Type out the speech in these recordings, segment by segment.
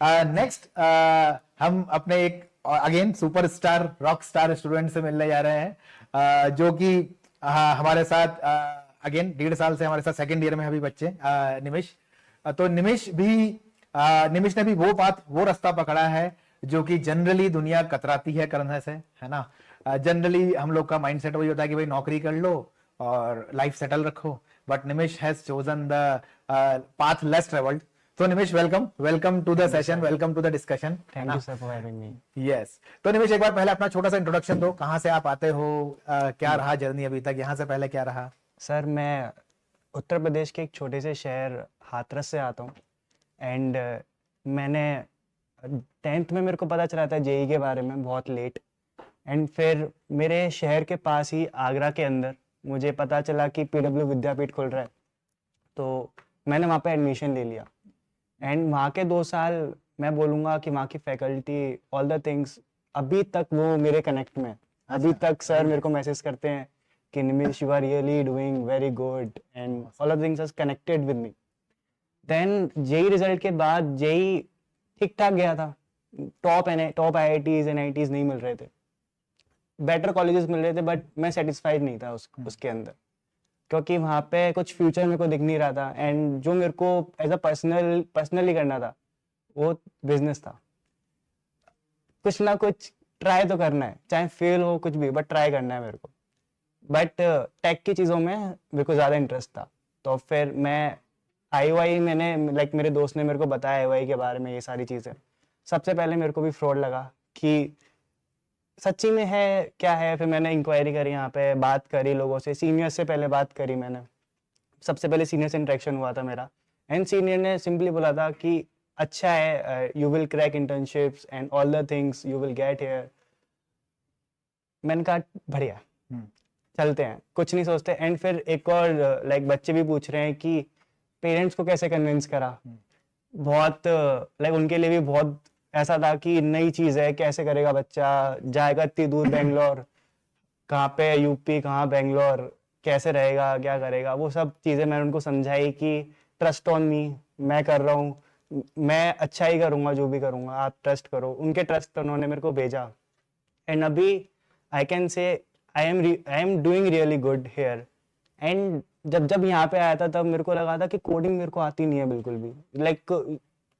Next हम अपने एक again superstar rock star student से मिलने जा रहे हैं, जो कि हमारे साथ अगेन 1.5 साल से हमारे साथ सेकंड ईयर में अभी बच्चे निमिष। तो निमिष ने भी वो रास्ता पकड़ा है जो कि जनरली दुनिया कतराती है करने से, है ना। जनरली हम लोग का माइंडसेट वही होता है कि भाई नौकरी कर लो और लाइफ सेटल रखो, but Nimish has chosen the path less travelled. तो Nimish, welcome to the session, welcome to the discussion. Thank you sir for having me. Yes, तो निमिष एक बार पहले अपना छोटा सा इंट्रोडक्शन दो, कहाँ से आप आते हो, क्या रहा जर्नी अभी तक, यहाँ से पहले क्या रहा? सर मैं उत्तर प्रदेश के एक छोटे से शहर हाथरस से आता हूँ एंड मैंने 10th में मेरे को पता चला था जेई के बारे में बहुत लेट, एंड फिर मेरे शहर के पास ही आगरा के अंदर मुझे पता चला कि पीडब्ल्यू विद्यापीठ खुल रहा है, तो मैंने वहाँ पे एडमिशन ले लिया। एंड वहाँ के 2 साल मैं बोलूँगा कि वहाँ की फैकल्टी, ऑल द थिंग्स अभी तक वो मेरे कनेक्ट में है। अभी तक सर मेरे को मैसेज करते हैं कि Nimish you are really doing very good and all of things are connected with me. Then JEE result के बाद जेई ठीक ठाक गया था, टॉप आईआईटीज एनआईटीज नहीं मिल रहे थे, बेटर कॉलेजेस मिल रहे थे, बट मैं सेटिस्फाइड नहीं था उसके अंदर, क्योंकि वहाँ पे कुछ फ्यूचर मेरे को दिख नहीं रहा था। एंड जो मेरे को एज अ पर्सनली करना था वो बिजनेस था। कुछ ना कुछ ट्राई तो करना है, चाहे फेल हो कुछ भी, बट ट्राई करना है मेरे को। बट टेक की चीज़ों में मेरे को ज़्यादा इंटरेस्ट था, तो फिर मैं आईओआई मैंने मेरे दोस्त ने मेरे को बताया आईओआई के बारे में, ये सारी चीज़ें। सबसे पहले मेरे को भी फ्रॉड लगा कि सच्ची में है क्या है। फिर मैंने इंक्वायरी करी, यहाँ पे बात करी लोगों से, सीनियर से पहले बात करी मैंने। सबसे पहले सीनियर से इंटरेक्शन हुआ था मेरा, एंड सीनियर ने सिंपली बोला था कि अच्छा है, you will crack internships and all the things you will get here. मैंने कहा बढ़िया, चलते हैं, कुछ नहीं सोचते। एंड फिर एक और बच्चे भी पूछ रहे हैं कि पेरेंट्स को कैसे कन्विंस करा। बहुत उनके लिए भी बहुत ऐसा था कि नई चीज़ है, कैसे करेगा बच्चा, जाएगा इतनी दूर बेंगलोर, कहाँ पे यूपी, कहाँ बेंगलोर, कैसे रहेगा, क्या करेगा, वो सब चीज़ें मैंने उनको समझाई कि ट्रस्ट ऑन मी, मैं कर रहा हूँ, मैं अच्छा ही करूँगा, जो भी करूँगा आप ट्रस्ट करो। उनके ट्रस्ट पर उन्होंने मेरे को भेजा, एंड अभी I can say I am doing really good here. And जब यहाँ पे आया था तब मेरे को लगा था कि कोडिंग मेरे को आती नहीं है बिल्कुल भी।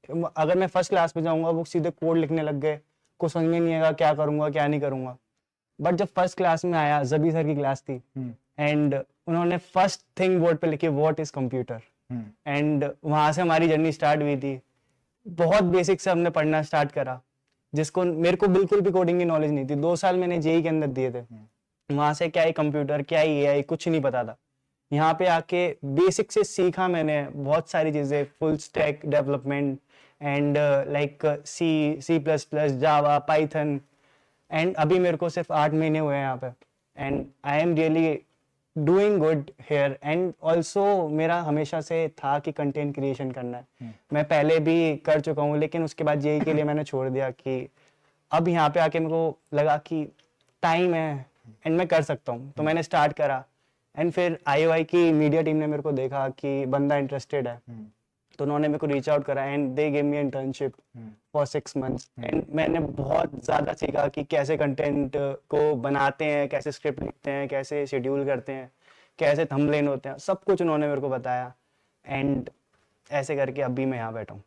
अगर मैं फर्स्ट क्लास में जाऊंगा वो सीधे कोड लिखने लग गए, कुछ समझ में नहीं आएगा क्या करूंगा क्या नहीं करूंगा। बट जब फर्स्ट क्लास में आया, जबी सर की क्लास थी, एंड उन्होंने फर्स्ट थिंग बोर्ड पे लिखी व्हाट इज कंप्यूटर, एंड वहां से हमारी जर्नी स्टार्ट हुई थी। बहुत बेसिक से हमने पढ़ना स्टार्ट करा, जिसको मेरे को बिल्कुल भी कोडिंग की नॉलेज नहीं थी। 2 साल मैंने जेई के अंदर दिए थे, वहां से क्या है कंप्यूटर, क्या है एआई, कुछ नहीं पता था। यहाँ पे आके बेसिक से सीखा मैंने बहुत सारी चीजें, full stack development and C plus plus, Java, Python. And अभी मेरे को सिर्फ 8 महीने हुए हैं यहाँ पे, and I am really doing good here. And also मेरा हमेशा से था कि कंटेंट क्रिएशन करना है, मैं पहले भी कर चुका हूँ, लेकिन उसके बाद जेई के लिए मैंने छोड़ दिया कि अब यहाँ पे आके मेरे को लगा कि टाइम है एंड मैं कर सकता हूँ, तो मैंने स्टार्ट करा। एंड फिर आईओआई की मीडिया टीम ने मेरे को देखा कि बंदा इंटरेस्टेड है, तो उन्होंने मेरे को रीच आउट करा and they give me internship for 6 months। And मैंने बहुत ज़्यादा सीखा कि कैसे कंटेंट को बनाते हैं, कैसे स्क्रिप्ट लिखते हैं, कैसे शेड्यूल करते हैं, कैसे थंबनेल होते हैं, सब कुछ उन्होंने मेरे को बताया। एंड ऐसे करके अभी मैं यहाँ बैठा हूँ।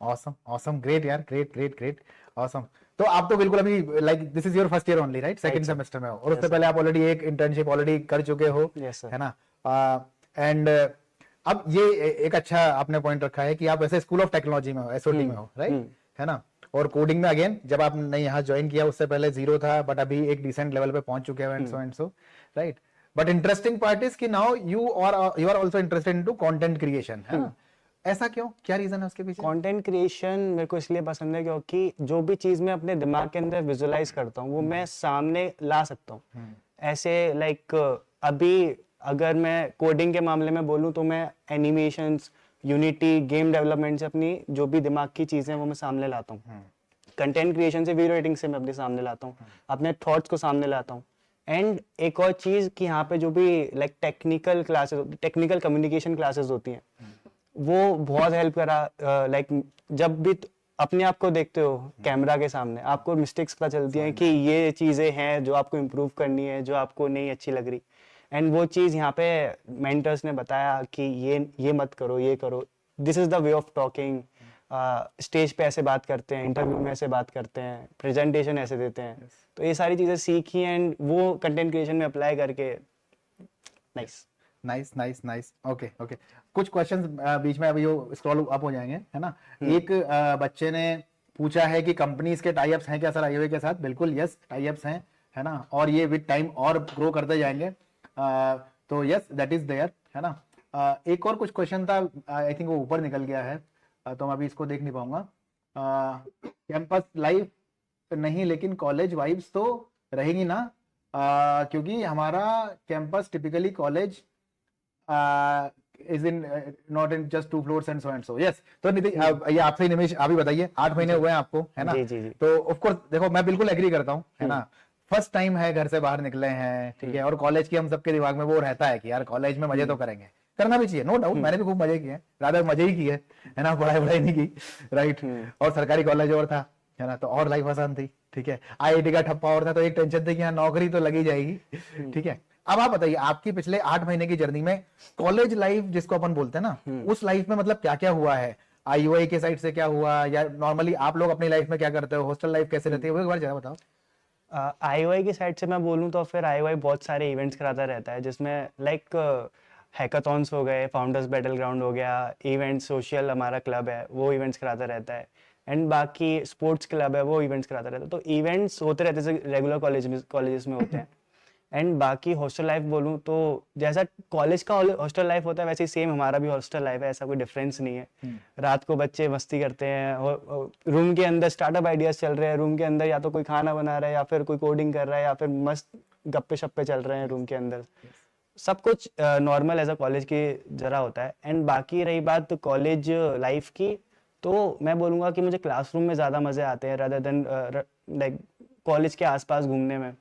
ऑसम, ग्रेट यार, ग्रेट, ऑसम। तो आप तो बिल्कुल अभी this is your first year only, right? Second semester में हो, और उससे पहले आप ऑलरेडी एक इंटर्नशिप ऑलरेडी कर चुके हो, है ना। एंड अब ये एक अच्छा आपने पॉइंट रखा है कि आप वैसे स्कूल ऑफ टेक्नोलॉजी में हो, एसओटी में हो, राइट, है ना। और कोडिंग में अगेन जब आपने यहाँ ज्वाइन किया उससे पहले 0 था, बट अभी एक डिसेंट लेवल पे पहुंच चुके हैं, and so right. But interesting part is कि now you are also interested into content creation, है ना। ऐसा क्यों, क्या रीजन है उसके पीछे? कंटेंट क्रिएशन मेरे को इसलिए पसंद है क्योंकि जो भी चीज मैं अपने दिमाग के अंदर विजुअलाइज करता हूँ वो मैं सामने ला सकता हूँ। ऐसे अभी अगर मैं कोडिंग के मामले में बोलूँ तो मैं एनिमेशंस, यूनिटी, गेम डेवलपमेंट से अपनी जो भी दिमाग की चीजें हैं वो मैं सामने लाता हूँ। कंटेंट क्रिएशन से, वीडियो एडिटिंग से मैं अपने सामने लाता हूँ, अपने थॉट्स को सामने लाता हूँ। एंड एक और चीज कि यहाँ पे जो भी technical classes, technical communication classes होती हैं, वो बहुत हेल्प करा। जब भी अपने आप को देखते हो कैमरा के सामने, आपको मिस्टेक्स पता चलती हैं कि ये चीज़ें हैं जो आपको इम्प्रूव करनी है, जो आपको नहीं अच्छी लग रही। एंड वो चीज़ यहाँ पे मेंटर्स ने बताया कि ये मत करो, ये करो, this is the way of talking, stage पे ऐसे बात करते हैं, इंटरव्यू में ऐसे बात करते हैं, प्रेजेंटेशन ऐसे देते हैं। तो ये सारी चीज़ें सीखी एंड वो कंटेंट क्रिएशन में अप्लाई करके नाइस। Nice okay okay. कुछ क्वेश्चंस बीच में अभी जो स्क्रॉल अप हो जाएंगे, है ना। एक बच्चे ने पूछा है कि कंपनीज के टाई अप्स हैं क्या सर आईओए के साथ? बिल्कुल यस, टाई अप्स हैं, है ना, और ये विद टाइम और ग्रो करते जाएंगे। तो यस दैट इज देयर, है ना। एक और कुछ क्वेश्चन था, आई थिंक वो ऊपर निकल गया है, तो मैं अभी इसको देख नहीं पाऊंगा। कैंपस लाइफ नहीं लेकिन कॉलेज वाइब्स तो रहेगी ना, क्योंकि हमारा campus typically college is in not in just 2 floors and so yes. तो नितिन ये आपसे निमेश आप ही बताइए, 8 महीने हुए हैं आपको, है ना। जी। तो ऑफ कोर्स देखो मैं बिल्कुल एग्री करता हूँ, है ना। फर्स्ट टाइम है, घर से बाहर निकले हैं, ठीक है, और कॉलेज की हम सबके दिमाग में वो रहता है कि यार कॉलेज में मजे तो करेंगे, करना भी चाहिए, नो डाउट। मैंने भी खूब मजे किए, राधा मजे ही किए, है ना, पढ़ाई नहीं की, राइट। और सरकारी कॉलेज और था, है ना, तो और लाइफ आसान थी, ठीक है। आईआईटी का ठप्पा और था, तो एक टेंशन थी कि हाँ नौकरी तो लगी जाएगी, ठीक है। अब आप बताइए आपकी पिछले 8 महीने की जर्नी में कॉलेज लाइफ जिसको अपन बोलते हैं ना, उस लाइफ में मतलब क्या क्या हुआ है, आईओआई के साइड से क्या हुआ, या नॉर्मली आप लोग अपनी लाइफ में क्या करते हो, हॉस्टल लाइफ कैसे रहती है, वो एक बार जरा बताओ। आईओआई की साइड से मैं बोलूँ तो फिर आईओआई बहुत सारे इवेंट्स कराता रहता है, जिसमें लाइक हैकाथॉन्स हो गए, फाउंडर्स बैटल ग्राउंड हो गया, इवेंट सोशल हमारा क्लब है वो इवेंट्स कराता रहता है, एंड बाकी स्पोर्ट्स क्लब है वो इवेंट्स कराता रहता है। तो इवेंट्स होते रहते हैं रेगुलर कॉलेजेस में होते हैं। एंड बाकी हॉस्टल लाइफ बोलूँ तो जैसा कॉलेज का हॉस्टल लाइफ होता है वैसे ही सेम हमारा भी हॉस्टल लाइफ है, ऐसा कोई डिफरेंस नहीं है। रात को बच्चे मस्ती करते हैं, रूम के अंदर स्टार्टअप आइडियाज चल रहे हैं, रूम के अंदर या तो कोई खाना बना रहा है या फिर कोई कोडिंग कर रहा है या फिर मस्त गप्पे शप्पे चल रहे हैं रूम के अंदर। सब कुछ नॉर्मल एज अ कॉलेज की जरा होता है। एंड बाकी रही बात कॉलेज लाइफ की, तो मैं बोलूँगा कि मुझे क्लासरूम में ज़्यादा मज़े आते हैं रादर देन लाइक कॉलेज के आसपास घूमने में,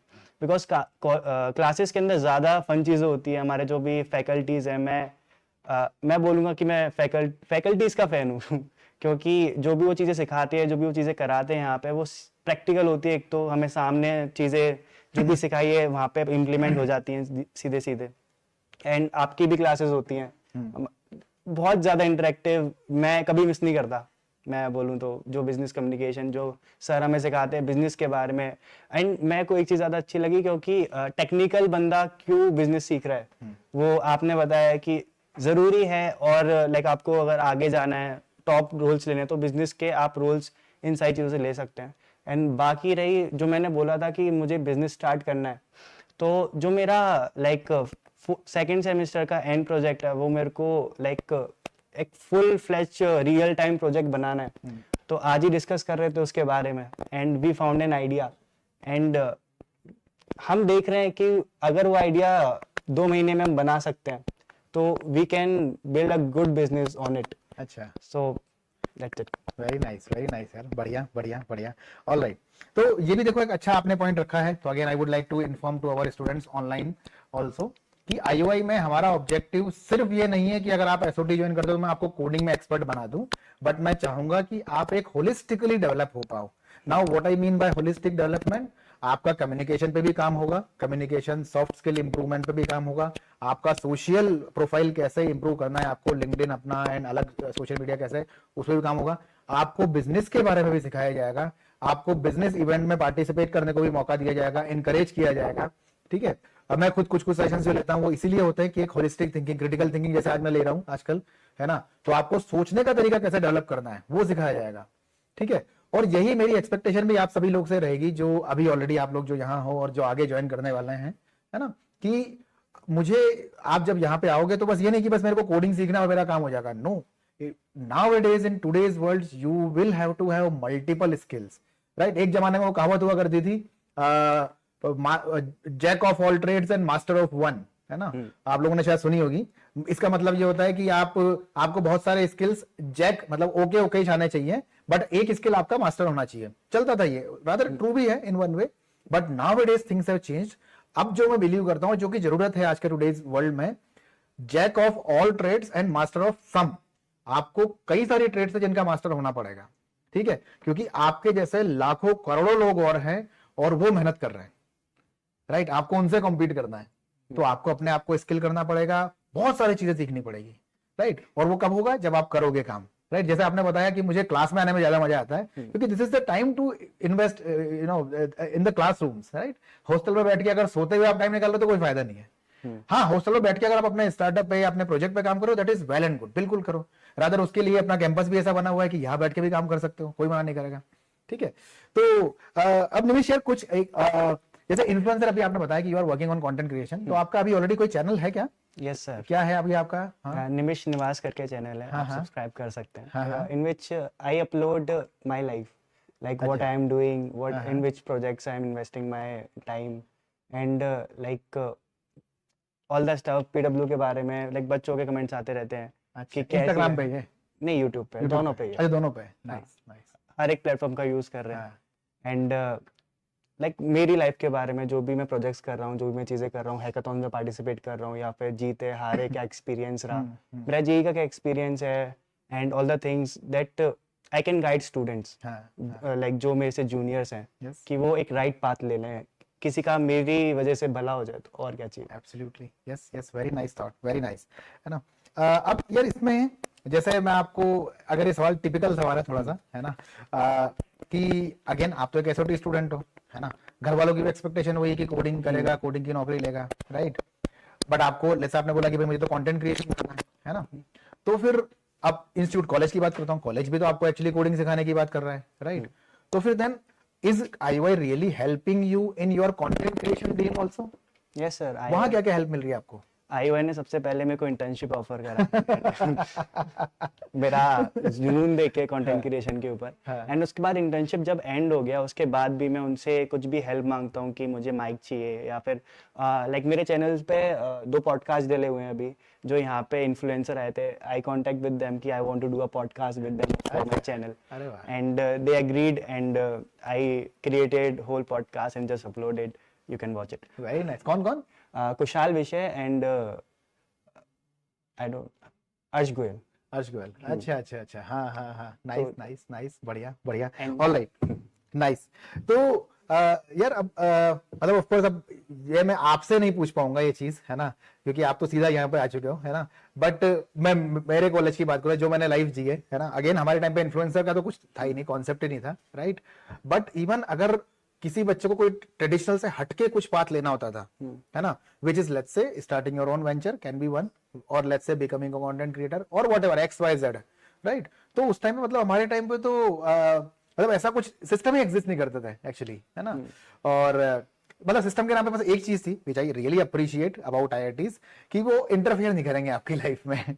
बिकॉज क्लासेस के अंदर ज़्यादा फन चीज़ें होती है। हमारे जो भी फैकल्टीज़ हैं, मैं बोलूँगा कि मैं फैकल्टीज़ का फ़ैन हूँ क्योंकि जो भी वो चीज़ें सिखाते हैं, जो भी वो चीज़ें कराते हैं यहाँ पे, वो प्रैक्टिकल होती है। एक तो हमें सामने चीज़ें जो भी सिखाई है वहाँ पे इम्प्लीमेंट हो जाती हैं सीधे सीधे। एंड आपकी भी क्लासेस होती हैं बहुत ज़्यादा इंटरेक्टिव, मैं कभी मिस नहीं करता। मैं बोलूँ तो जो बिजनेस कम्युनिकेशन जो सर हमें सिखाते हैं बिजनेस के बारे में, एंड मैं को एक चीज़ ज़्यादा अच्छी लगी क्योंकि टेक्निकल बंदा क्यों बिजनेस सीख रहा है वो आपने बताया कि ज़रूरी है। और लाइक आपको अगर आगे जाना है, टॉप रोल्स लेने हैं, तो बिजनेस के आप रोल्स इन सारी चीज़ों से ले सकते हैं। एंड बाकी रही जो मैंने बोला था कि मुझे बिजनेस स्टार्ट करना है, तो जो मेरा लाइक सेकेंड सेमेस्टर का एंड प्रोजेक्ट है वो मेरे को लाइक एक full fledge real time project बनाना है। तो आज ही डिस्कस कर रहे थे उसके बारे में and we found an idea. And हम देख रहे हैं कि अगर वो आइडिया 2 महीने में हम बना सकते हैं तो we can build a good business on it. अच्छा, so that's it. Very nice यार, बढ़िया। ऑलराइट, तो ये भी देखो एक अच्छा आपने पॉइंट रखा है। तो again I would like to inform to our students online also कि आईओआई में हमारा ऑब्जेक्टिव सिर्फ ये नहीं है कि अगर आप एसओटी ज्वाइन करते हो तो मैं आपको कोडिंग में एक्सपर्ट बना दूं, बट मैं चाहूंगा कि आप एक होलिस्टिकली डेवलप हो पाओ। Now what I mean by holistic development, आपका कम्युनिकेशन पे भी काम होगा, कम्युनिकेशन सॉफ्ट स्किल इंप्रूवमेंट पे भी काम होगा, आपका सोशल प्रोफाइल कैसे इंप्रूव करना है, आपको लिंक्डइन अपना एंड अलग सोशल मीडिया कैसे, उसमें भी काम होगा। आपको बिजनेस के बारे में भी सिखाया जाएगा, आपको बिजनेस इवेंट में पार्टिसिपेट करने को भी मौका दिया जाएगा, इनकरेज किया जाएगा, ठीक है। अब मैं खुद कुछ सेशंस जो लेता हूं वो इसीलिए होते हैं कि एक होलिस्टिक थिंकिंग, क्रिटिकल थिंकिंग जैसे आज मैं ले रहा हूं आजकल, है ना, तो आपको सोचने का तरीका कैसे डेवलप करना है वो सिखाया जाएगा, ठीक है। और यही मेरी एक्सपेक्टेशन भी आप सभी लोग से रहेगी जो अभी ऑलरेडी आप लोग जो यहाँ हो और जो आगे ज्वाइन करने वाले हैं, है ना, कि मुझे आप जब यहाँ पे आओगे तो बस ये नहीं कि बस मेरे को कोडिंग सीखना और मेरा काम हो जाएगा। No, nowadays in today's world you will have to have multiple skills, right? एक जमाने में वो कहावत हुआ करती थी jack of all trades and master of one, है ना, आप लोगों ने शायद सुनी होगी। इसका मतलब ये होता है कि आपको बहुत सारे स्किल्स जैक मतलब ओके ही आने चाहिए, बट एक स्किल आपका मास्टर होना चाहिए। चलता था ये, रादर ट्रू भी है in one way, but nowadays things have changed. अब जो मैं बिलीव करता हूं, जो कि जरूरत है आज के टुडेज वर्ल्ड में, jack of all trades and master of some. आपको कई सारी ट्रेड्स है जिनका मास्टर होना पड़ेगा, ठीक है, क्योंकि आपके जैसे लाखों करोड़ों लोग और हैं और वो मेहनत कर रहे हैं, राइट। आपको उनसे कॉम्पीट करना है, तो आपको अपने आप को स्किल करना पड़ेगा, बहुत सारी चीजें सीखनी पड़ेगी, राइट। और वो कब होगा, जब आप करोगे काम, राइट। जैसे आपने बताया कि मुझे क्लास में आने में ज्यादा मजा आता है, क्योंकि this is the time to invest you know in the classrooms, right. Hostel में बैठ के अगर सोते हुए आप टाइम निकाल रहे हो तो कोई फायदा नहीं है। हाँ, हॉस्टल में बैठ के अगर आप अपने स्टार्टअप पे या अपने प्रोजेक्ट पे काम करो, that is well and good, बिल्कुल करो। रादर उसके लिए अपना कैंपस भी ऐसा बना हुआ है कि यहाँ बैठ के भी काम कर सकते हो, कोई मना नहीं करेगा, ठीक है। तो अब निमिष यार कुछ जैसे इन्फ्लुएंसर अभी आपने बताया कि you are working on content creation, तो आपका अभी ऑलरेडी कोई चैनल है क्या? यस सर, क्या है अभी आपका? हाँ? निमिष निवास करके चैनल है, आप हाँ। सब्सक्राइब कर सकते हाँ, हैं, in which I upload my life, like what I am doing, what in which projects I am investing my time, and like all the stuff PW के बारे में, लाइक बच्चों के कमेंट्स आते रहते हैं कि कैसे, इंस्टाग्राम पे है? नहीं यूट्यूब पे, दोनों पे ही है। अच्छा, दोनों पे, नाइस नाइस। हर एक प्लेटफॉर्म का यूज कर रहे हैं, एंड लाइक मेरी लाइफ के बारे में, जो भी मैं प्रोजेक्ट्स कर रहा हूँ, जो भी मैं चीज़ें कर रहा हूँ, हैकाथॉन में पार्टिसिपेट कर रहा हूँ, या फिर जीते हारे क्या एक्सपीरियंस रहा, मेरा जेई का क्या एक्सपीरियंस है, and all the things that I can guide students, like जो मेरे से जूनियर्स हैं, कि वो एक राइट पाथ ले लें, किसी का मेरी वजह से भला हो जाए, तो और क्या चाहिए। Absolutely, yes yes, very nice thought, very nice, है ना। अब यार इसमें जैसे मैं आपको, अगर ये सवाल टिपिकल सवाल है थोड़ा सा, है ना, कि अगेन आप तो एक एसओटी स्टूडेंट हो, है ना, घर वालों की भी एक्सपेक्टेशन वही कि कोडिंग करेगा, कोडिंग की नौकरी लेगा, राइट। बट आपको, जैसे आपने बोला कि भाई मुझे तो कंटेंट क्रिएशन करना है ना, तो फिर अब इंस्टीट्यूट कॉलेज की बात करता हूँ, कॉलेज भी तो आपको एक्चुअली कोडिंग सिखाने की बात कर रहा है, राइट। तो फिर then is IUI really helping you in your content creation dream also? Yes sir, वहां क्या क्या हेल्प मिल रही है आपको? IUI ने सबसे पहले मेरे को इंटर्नशिप ऑफर करा मेरा जुनून देख के कंटेंट क्रिएशन के ऊपर, एंड उसके बाद इंटर्नशिप जब एंड हो गया, उसके बाद भी मैं उनसे कुछ भी हेल्प मांगता हूँ कि मुझे माइक चाहिए, या फिर लाइक मेरे चैनल्स पे 2 पॉडकास्ट डले हुए हैं अभी, जो यहाँ पे इन्फ्लुएंसर आए थे, आई कॉन्टेक्ट विद देम कि I want to do a podcast with them for my channel, and they agreed, and I created whole podcast and just uploaded, you can watch it. Very nice. कौन? कुशाल विषय and I don't, अर्श गोयल। अच्छा, हाँ, nice, बढ़िया, alright, nice. तो यार अब मतलब ऑफ कोर्स अब ये मैं आपसे नहीं पूछ पाऊंगा ये चीज, है ना, क्योंकि आप तो सीधा यहाँ पे आ चुके हो, है ना। बट मैं मेरे कॉलेज की बात करूँ, जो मैंने लाइफ जी है ना, अगेन हमारे टाइम पे इन्फ्लुएंसर का तो कुछ था ही नहीं, कॉन्सेप्ट ही नहीं था, राइट। बट इवन अगर किसी बच्चे को कोई ट्रेडिशनल से हटके कुछ पाथ लेना होता था, है ना, which is let's say starting your own venture can be one, और let's say becoming a content creator और व्हाटएवर XYZ, राइट। तो उस टाइम में, मतलब हमारे टाइम पे तो मतलब ऐसा कुछ सिस्टम ही एग्जिस्ट नहीं करते थे एक्चुअली, है ना। और मतलब सिस्टम के नाम पे बस एक चीज थी which I really appreciate about IITs, कि वो इंटरफेयर नहीं करेंगे आपकी लाइफ में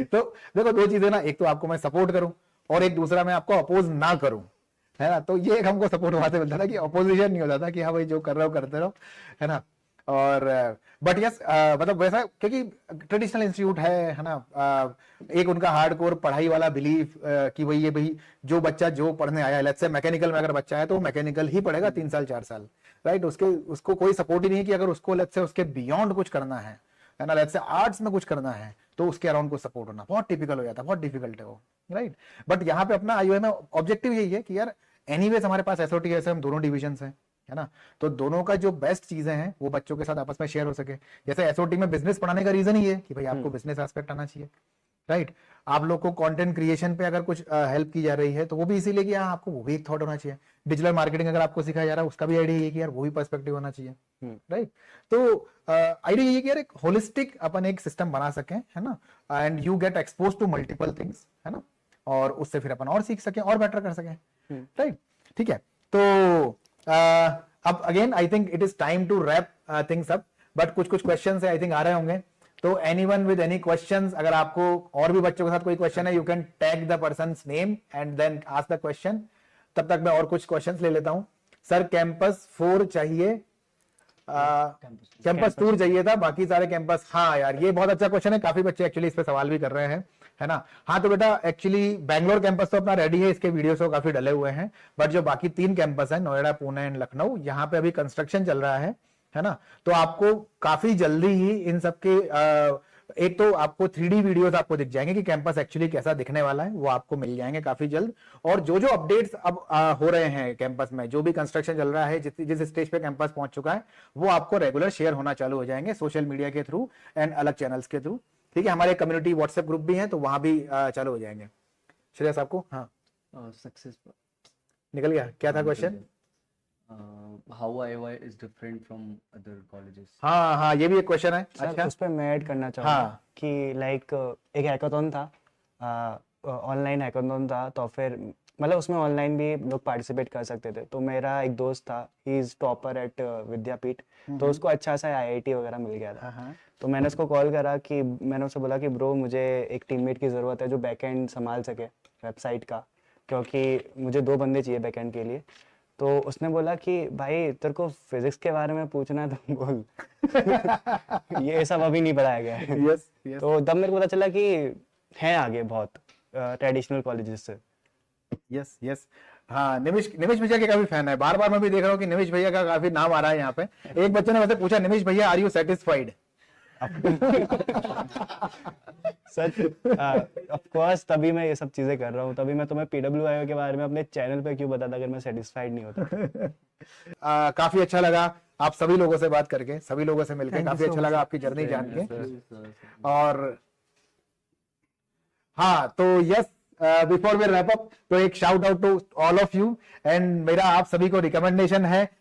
तो देखो 2 चीजें ना, एक तो आपको मैं सपोर्ट करूं, और एक दूसरा मैं आपको अपोज ना करूं, है ना। तो ये एक हमको सपोर्ट वहां से मिलता था कि अपोजिशन नहीं होता था कि हाँ भाई जो कर रहे हो करते रहो, है ना। और बट यस, मतलब वैसा, क्योंकि ट्रेडिशनल इंस्टीट्यूट है ना, एक उनका हार्डकोर पढ़ाई वाला बिलीफ कि भाई ये भाई जो बच्चा जो पढ़ने आया है, लेट्स से मैकेनिकल में अगर बच्चा है तो मैकेनिकल ही पढ़ेगा 3 साल 4 साल, राइट। उसको कोई सपोर्ट ही नहीं है कि अगर उसको लेट्स से उसके बियॉन्ड कुछ करना है ना, लेट्स से आर्ट्स में कुछ करना है, तो उसके अराउंड को सपोर्ट होना बहुत टिपिकल हो जाता है, बहुत डिफिकल्ट है वो, राइट। बट यहाँ पे अपना IUI में ऑब्जेक्टिव यही है कि यार एनीवेज हमारे पास SOT हम दोनों डिविजन है ना, तो दोनों का जो बेस्ट चीजें हैं वो बच्चों के साथ आपस में शेयर हो सके। जैसे SOT में बिजनेस पढ़ाने का रीजन ही है कि भाई आपको बिजनेस एस्पेक्ट आना चाहिए, राइट। आप लोग को कंटेंट क्रिएशन पे अगर कुछ हेल्प की जा रही है तो वो भी इसीलिए कि हाँ आपको वो भी एक थॉट होना चाहिए। डिजिटल मार्केटिंग अगर आपको सिखाया जा रहा है उसका भी आइडिया ये कि यार वो भी पर्सपेक्टिव होना चाहिए, राइट। तो आइडिया ये कि यार एक होलिस्टिक अपन एक सिस्टम बना सकें, है ना, and you get expose to multiple things, है ना, और उससे फिर अपन और सीख सकें और बेटर कर सकें, राइट। ठीक है, तो अब again I think it is time to wrap things up, but कुछ क्वेश्चंस आई थिंक आ रहे होंगे, तो एनीवन विद एनी क्वेश्चंस, अगर आपको और भी बच्चों के साथ कोई क्वेश्चन है, you can tag the person's name and then ask the question. तब तक मैं और कुछ क्वेश्चंस ले लेता हूं। सर कैंपस 4 चाहिए, कैंपस टूर चाहिए था, बाकी सारे कैंपस। हाँ यार ये बहुत अच्छा क्वेश्चन है, काफी बच्चे एक्चुअली इस पे सवाल भी कर रहे हैं, है ना। हाँ तो बेटा एक्चुअली बैंगलोर कैंपस तो अपना रेडी है, इसके वीडियोस तो काफी डले हुए हैं, बट जो बाकी 3 कैंपस है, नोएडा, पुणे एंड लखनऊ, यहाँ पे अभी कंस्ट्रक्शन चल रहा है ना, तो आपको काफी जल्दी ही इन सबके एक तो आपको 3D वीडियोस आपको दिख जाएंगे कि कैंपस एक्चुअली कैसा दिखने वाला है, वो आपको मिल जाएंगे काफी जल्द। और जो जो अपडेट्स अब हो रहे हैं कैंपस में, जो भी कंस्ट्रक्शन चल रहा है, जिस स्टेज पे कैंपस पहुंच चुका है, वो आपको रेगुलर शेयर होना चालू हो जाएंगे सोशल मीडिया के थ्रू एंड अलग चैनल्स के थ्रू। ठीक है, हमारे कम्युनिटी व्हाट्सएप ग्रुप भी है, तो वहां भी चालू हो जाएंगे। श्रेयस आपको, हाँ Success. निकल गया, क्या था question? How IOI is different from other colleges. हाँ हाँ, ये भी एक क्वेश्चन है। सर अच्छा, उस पर मैं ऐड करना चाहूँगा हाँ। कि लाइक एक हैकाथॉन था, ऑनलाइन हैकाथॉन था, तो फिर मतलब उसमें ऑनलाइन भी लोग पार्टिसिपेट कर सकते थे। तो मेरा एक दोस्त था, ही इज टॉपर एट विद्यापीठ, तो उसको अच्छा सा आईआईटी वगैरह मिल गया था। हाँ तो मैंने उसको कॉल करा कि मैंने उससे बोला कि ब्रो मुझे एक टीममेट की ज़रूरत है जो बैकएंड संभाल सके वेबसाइट का, क्योंकि मुझे 2 बंदे चाहिए बैकएंड के लिए। तो उसने बोला कि भाई तेरे को फिजिक्स के बारे में पूछना है तो बोल ये सब अभी नहीं पढ़ाया गया है। यस यस तो तब मेरे को पता चला कि है आगे बहुत ट्रेडिशनल कॉलेजेस से। Yes yes. हाँ, निमिष भैया के काफी फैन है, बार बार मैं भी देख रहा हूँ कि निमिष भैया का काफी नाम आ रहा है यहाँ पे। एक बच्चे ने वैसे पूछा, निमिष भैया are you satisfied? Such of course, तभी मैं ये सब चीजें कर रहा हूँ, तभी मैं तुम्हें पीडब्ल्यूआई के बारे में अपने चैनल पे क्यों बताता अगर मैं सेटिस्फाइड नहीं होता। काफी अच्छा लगा आप सभी लोगों से बात करके, सभी लोगों से मिलकर Thank you काफी so अच्छा much, लगा sir. आपकी जर्नी जान के। Sir. और हाँ, तो yes, before we wrap up, तो एक shout out to all of you, and मेरा आप सभी को रिकमेंडेशन है